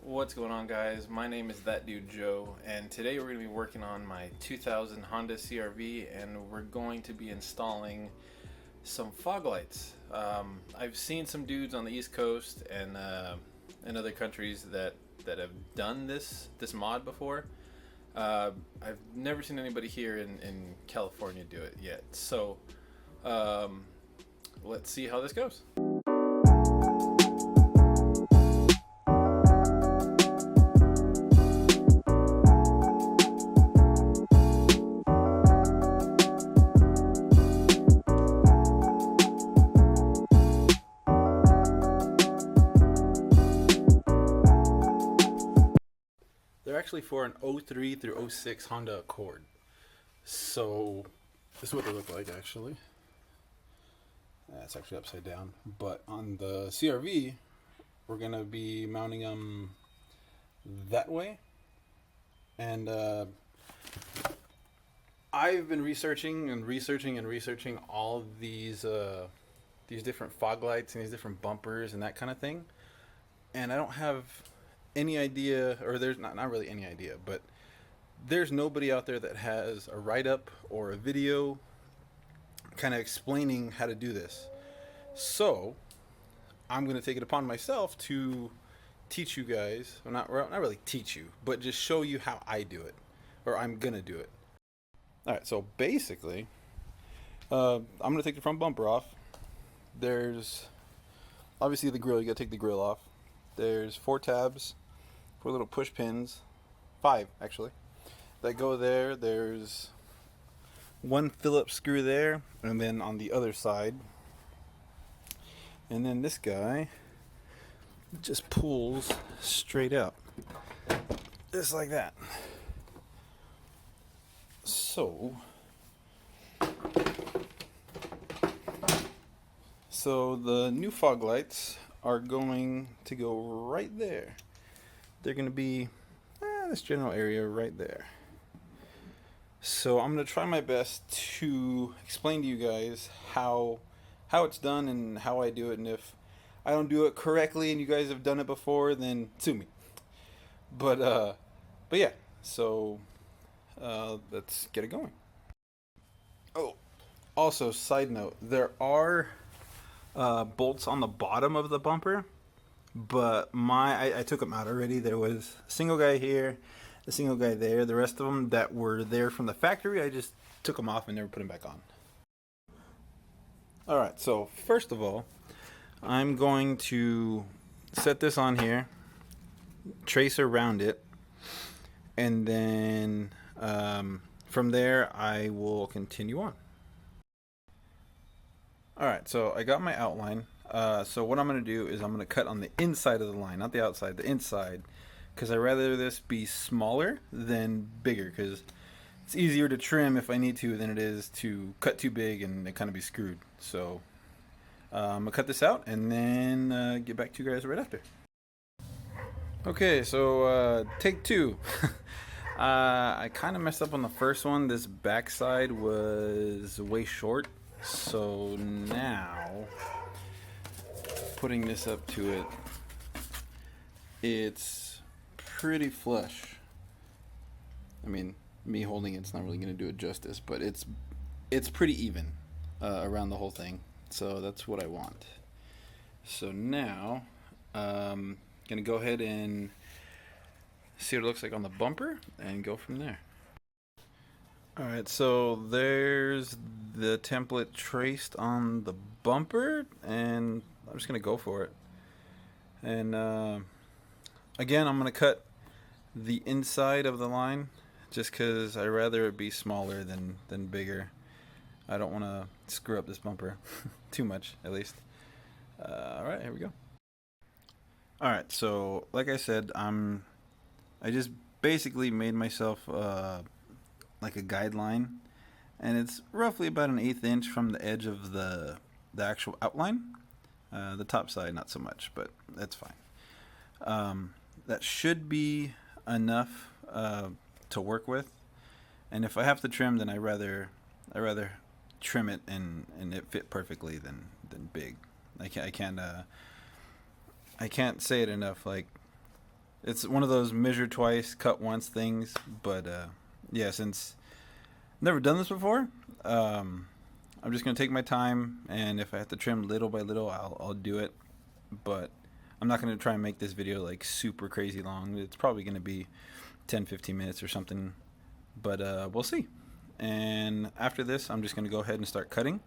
What's going on, guys? My name is That Dude Joe, and today we're going to be working on my 2000 Honda CRV, and we're going to be installing some fog lights. I've seen some dudes on the East Coast and in other countries that have done this mod before. I've never seen anybody here in California do it yet, so let's see how this goes. They're actually for an 03 through 06 Honda Accord. So this is what they look like actually. It's actually upside down. But on the CRV, we're going to be mounting them that way. And I've been researching all of these different fog lights and these different bumpers and that kind of thing. And I don't have any idea, or there's not really any idea, but there's nobody out there that has a write-up or a video kind of explaining how to do this. So I'm going to take it upon myself to teach you guys, well, not really teach you, but just show you how I do it, or I'm going to do it. Alright, so basically, I'm going to take the front bumper off. There's obviously the grill, you got to take the grill off. There's 4 tabs, 4 little push pins, 5 actually, that go there. There's 1 Phillips screw there, and then on the other side, and then this guy just pulls straight out, just like that. So the new fog lights are going to go right there. They're going to be this general area right there. So I'm going to try my best to explain to you guys how it's done and how I do it, and if I don't do it correctly and you guys have done it before, then sue me. But yeah, so let's get it going. Oh, also side note, there are bolts on the bottom of the bumper, but I took them out already. There was a single guy here, a single guy there. The rest of them that were there from the factory, I just took them off and never put them back on. Alright, so first of all, I'm going to set this on here, trace around it, and then from there I will continue on. Alright, so I got my outline. So what I'm going to do is I'm going to cut on the inside of the line, not the outside, the inside, because I'd rather this be smaller than bigger, because it's easier to trim if I need to than it is to cut too big and it kind of be screwed. So I'm going to cut this out and then get back to you guys right after. Okay, so take 2. I kind of messed up on the first one. This backside was way short. So now, putting this up to it, it's pretty flush. I mean, me holding it's not really going to do it justice, but it's pretty even around the whole thing. So that's what I want. So now, going to go ahead and see what it looks like on the bumper and go from there. Alright, so there's the template traced on the bumper, and I'm just going to go for it. And again, I'm going to cut the inside of the line just because I'd rather it be smaller than bigger. I don't want to screw up this bumper too much, at least. Alright, here we go. Alright, so like I said, I just basically made myself like a guideline, and it's roughly about an 1/8 inch from the edge of the actual outline. The top side not so much, but that's fine. That should be enough to work with, and if I have to trim, then I rather trim it and it fit perfectly than big. I can't say it enough. Like, It's one of those measure twice, cut once things. But yeah, since I've never done this before, I'm just gonna take my time, and if I have to trim little by little, I'll do it. But I'm not gonna try and make this video like super crazy long. It's probably gonna be 10-15 minutes or something, but we'll see. And after this, I'm just gonna go ahead and start cutting.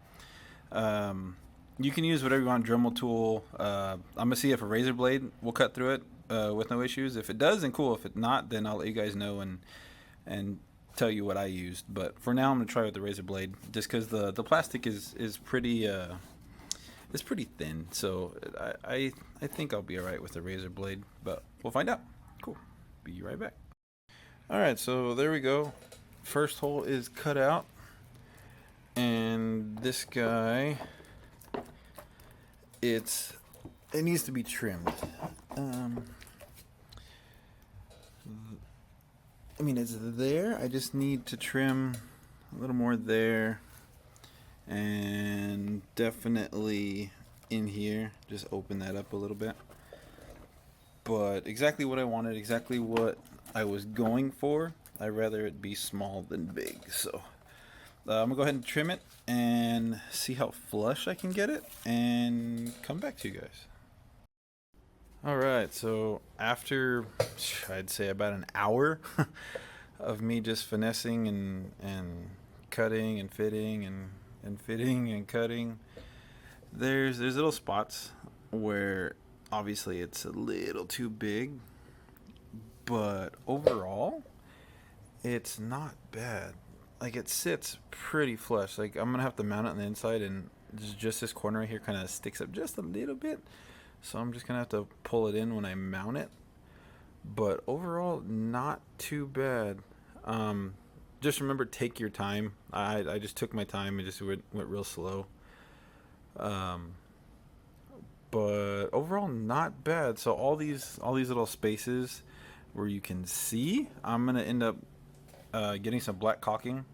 You can use whatever you want, Dremel tool. I'm gonna see if a razor blade will cut through it with no issues. If it does, then cool. If it not, then I'll let you guys know and tell you what I used. But for now, I'm gonna try with the razor blade, just because the plastic is pretty it's pretty thin. So I think I'll be all right with the razor blade, but we'll find out. Cool. Be right back. All right, so there we go. First hole is cut out, and this guy, it needs to be trimmed. I mean, it's there. I just need to trim a little more there, and definitely in here. Just open that up a little bit. But exactly what I wanted, exactly what I was going for. I'd rather it be small than big. So I'm gonna go ahead and trim it and see how flush I can get it, and come back to you guys. Alright, so after, I'd say about an hour of me just finessing and cutting and fitting and fitting and cutting, there's little spots where obviously it's a little too big, but overall it's not bad. Like, it sits pretty flush. Like, I'm gonna have to mount it on the inside, and just this corner right here kind of sticks up just a little bit. So I'm just gonna have to pull it in when I mount it. But overall, not too bad. Just remember, take your time. I just took my time and just went real slow. But overall, not bad. So all these little spaces where you can see, I'm gonna end up getting some black caulking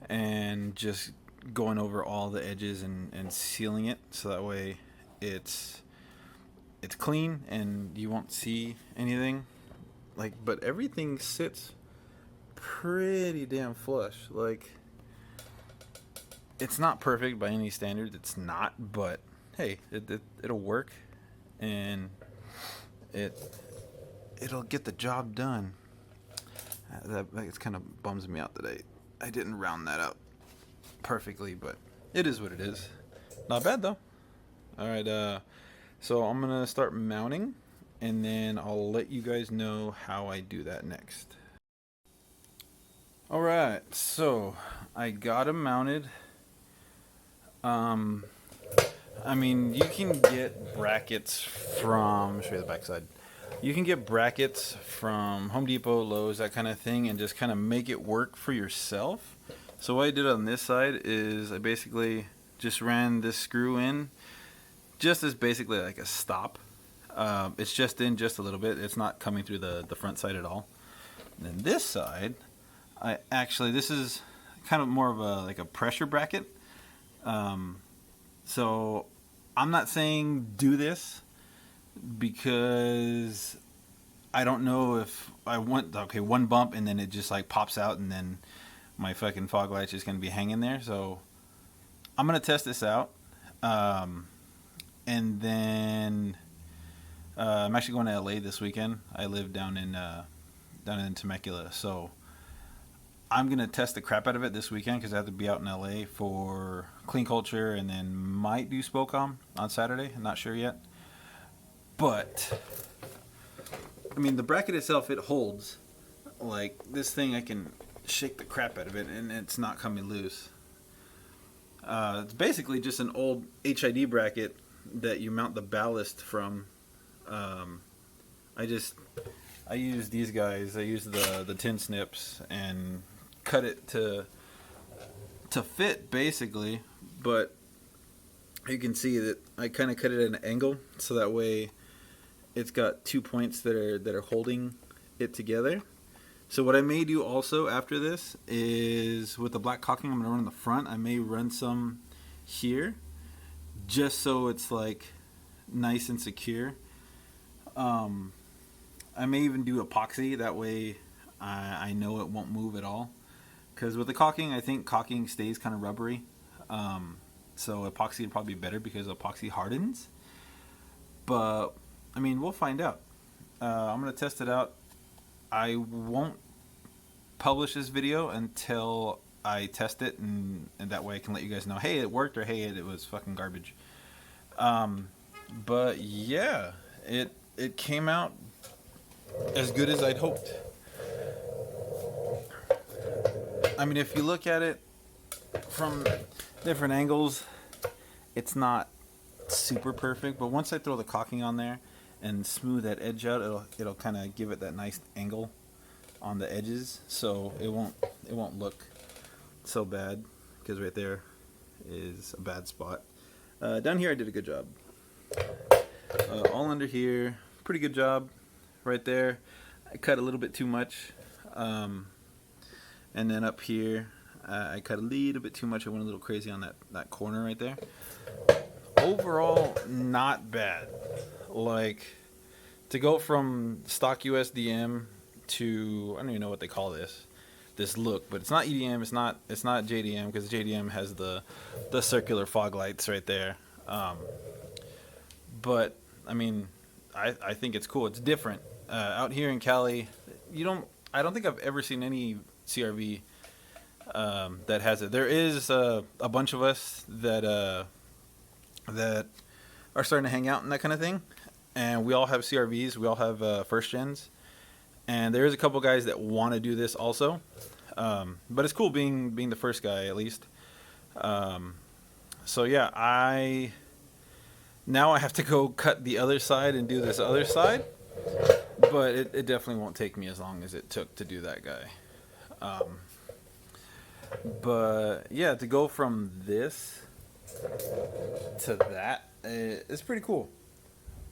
and just going over all the edges and sealing it, so that way it's clean and you won't see anything. Like, but everything sits pretty damn flush. Like, it's not perfect by any standards, it's not, but hey, it'll work, and it'll get the job done. That kind of bums me out that I didn't round that up perfectly, but it is what it is. Not bad though. All right, so I'm gonna start mounting, and then I'll let you guys know how I do that next. All right, so I got them mounted. I mean, you can get brackets from, I'll show you the backside. You can get brackets from Home Depot, Lowe's, that kind of thing, and just kind of make it work for yourself. So what I did on this side is I basically just ran this screw in, just as basically like a stop. It's just in just a little bit. It's not coming through the front side at all. And then this side, this is kind of more of a pressure bracket. So I'm not saying do this, because I don't know if I want, okay, one bump and then it just like pops out, and then my fucking fog light's just gonna be hanging there. So I'm gonna test this out, and then I'm actually going to LA this weekend. I live down in Temecula, so I'm gonna test the crap out of it this weekend, because I have to be out in LA for clean culture, and then might do Spocom on Saturday. I'm not sure yet. But I mean, the bracket itself, it holds. Like, this thing, I can shake the crap out of it and it's not coming loose. It's basically just an old HID bracket that you mount the ballast from. I use these guys. I use the tin snips and cut it to fit, basically. But you can see that I kind of cut it at an angle, so that way it's got 2 points that are holding it together. So what I may do also after this is, with the black caulking, I'm going to run on the front. I may run some here, just so it's like nice and secure. I may even do epoxy. That way I know it won't move at all. Because with the caulking, I think caulking stays kind of rubbery. So epoxy would probably be better because epoxy hardens. But, I mean, we'll find out. I'm going to test it out. I won't publish this video until I test it, and that way I can let you guys know, hey, it worked, or hey, it was fucking garbage. But yeah, it came out as good as I'd hoped. I mean, if you look at it from different angles, it's not super perfect, but once I throw the caulking on there and smooth that edge out, it'll kind of give it that nice angle on the edges, so it won't look so bad, because right there is a bad spot. Down here I did a good job. All under here, pretty good job. Right there I cut a little bit too much, and then up here I cut a little bit too much. I went a little crazy on that corner right there. Overall, not bad. Like, to go from stock USDM to, I don't even know what they call this look, but it's not EDM, it's not JDM, because JDM has the circular fog lights right there. But I mean, I think it's cool. It's different. Out here in Cali, I don't think I've ever seen any CRV that has it. There is a bunch of us that are starting to hang out and that kind of thing, and we all have CRVs. We all have first gens, and there is a couple guys that want to do this also. But it's cool being the first guy, at least. So yeah, now I have to go cut the other side and do this other side, but it definitely won't take me as long as it took to do that guy. But yeah, to go from this to that, it's pretty cool.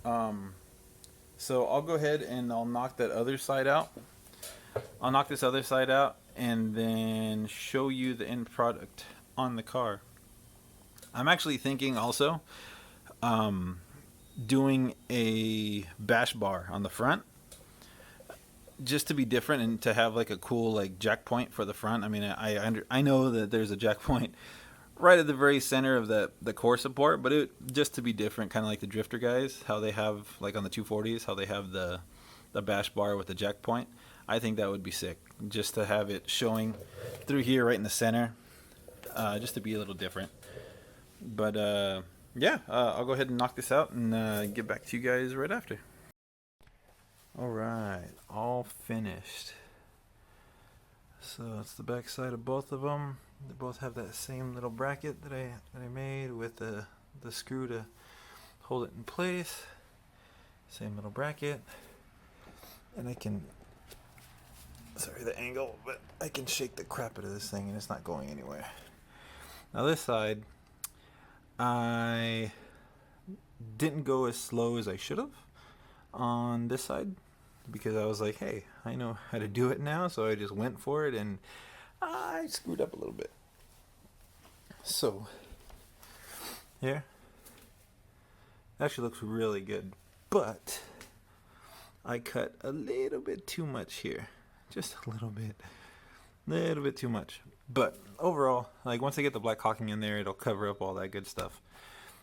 So I'll go ahead and I'll knock that other side out. I'll knock this other side out and then show you the end product on the car. I'm actually thinking also doing a bash bar on the front, just to be different and to have like a cool like jack point for the front. I mean, I know that there's a jack point right at the very center of the core support, but just to be different, kind of like the drifter guys, how they have like on the 240s, how they have the bash bar with the jack point. I think that would be sick, just to have it showing through here right in the center, just to be a little different. But yeah, I'll go ahead and knock this out and get back to you guys right after. Alright, all finished. So it's the back side of both of them. They both have that same little bracket that I made with the screw to hold it in place. Same little bracket. And I can, sorry the angle, but I can shake the crap out of this thing and it's not going anywhere. Now this side, I didn't go as slow as I should have on this side, because I was like, hey, I know how to do it now, so I just went for it and I screwed up a little bit. So here, actually looks really good, but I cut a little bit too much here, just a little bit too much. But overall, like once I get the black caulking in there, it'll cover up all that good stuff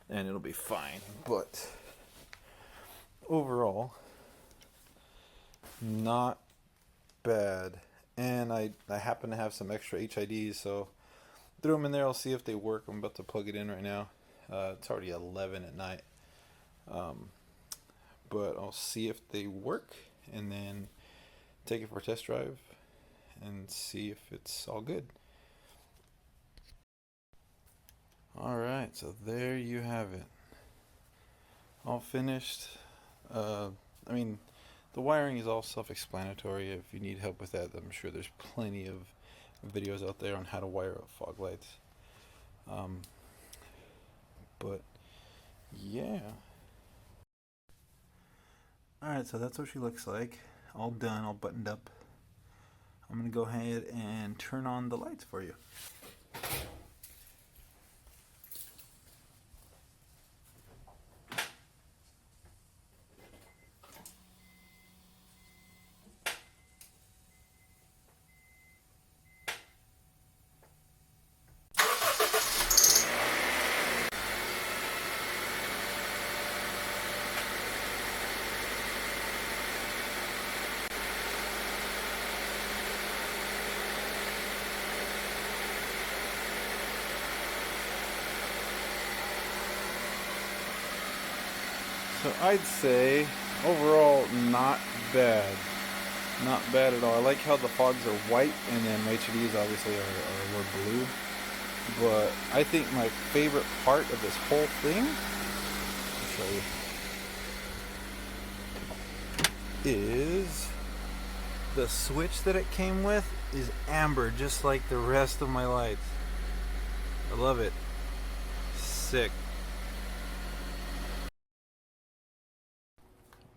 and it'll be fine. But overall, not bad. And I happen to have some extra HIDs, so threw them in there. I'll see if they work. I'm about to plug it in right now. It's already 11 at night, but I'll see if they work and then take it for a test drive and see if it's all good. Alright, so there you have it, all finished. I mean, the wiring is all self-explanatory. If you need help with that, I'm sure there's plenty of videos out there on how to wire up fog lights. But yeah. Alright, so that's what she looks like. All done, all buttoned up. I'm going to go ahead and turn on the lights for you. So I'd say overall not bad. Not bad at all. I like how the fogs are white and then HDs obviously were blue. But I think my favorite part of this whole thing, I'll show you, is the switch that it came with is amber, just like the rest of my lights. I love it. Sick.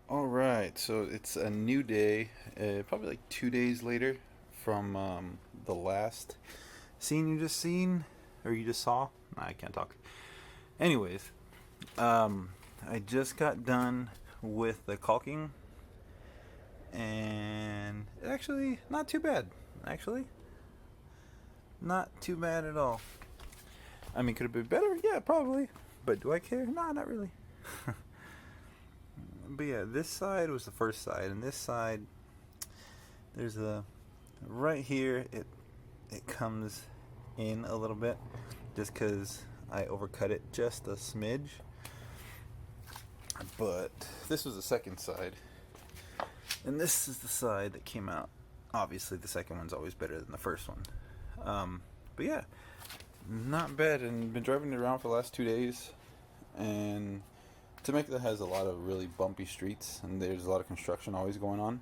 Alright, so it's a new day, probably like 2 days later from the last scene you just seen, or you just saw. Nah, I can't talk. Anyways, I just got done with the caulking, and actually not too bad. Actually, not too bad at all. I mean, could it be better? Yeah, probably. But do I care? Nah, not really. But yeah, this side was the first side, and this side, there's a right here. It comes in a little bit, just because I overcut it just a smidge. But this was the second side, and this is the side that came out. Obviously, the second one's always better than the first one. But yeah, not bad, and been driving it around for the last 2 days, and Temecula has a lot of really bumpy streets, and there's a lot of construction always going on.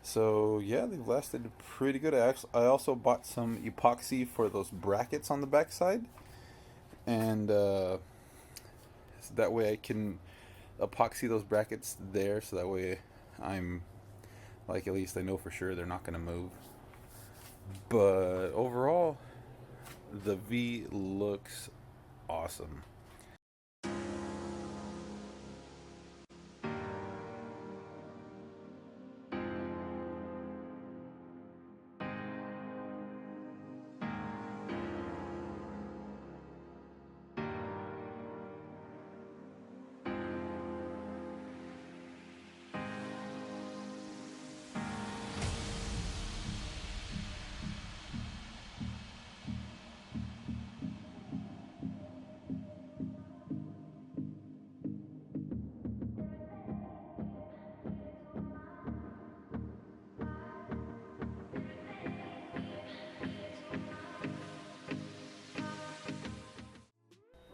So yeah, they've lasted pretty good. I also bought some epoxy for those brackets on the backside, and so that way I can epoxy those brackets there, so that way I'm like, at least I know for sure they're not going to move. But overall, the V looks awesome.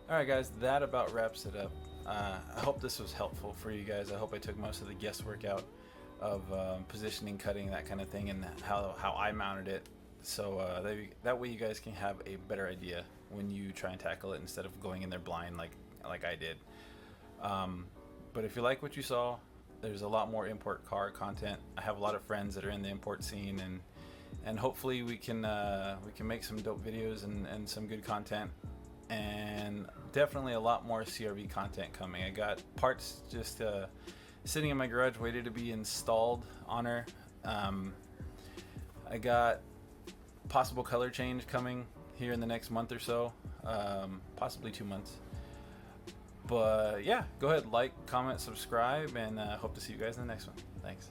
Alright guys, that about wraps it up. I hope this was helpful for you guys. I hope I took most of the guesswork out of positioning, cutting, that kind of thing, and how I mounted it. So that way you guys can have a better idea when you try and tackle it, instead of going in there blind like I did. But if you like what you saw, there's a lot more import car content. I have a lot of friends that are in the import scene, and hopefully we can make some dope videos and some good content. And definitely a lot more CRV content coming. I got parts just sitting in my garage waiting to be installed on her. I got possible color change coming here in the next month or so, possibly 2 months. But yeah, go ahead, like, comment, subscribe, and hope to see you guys in the next one. Thanks.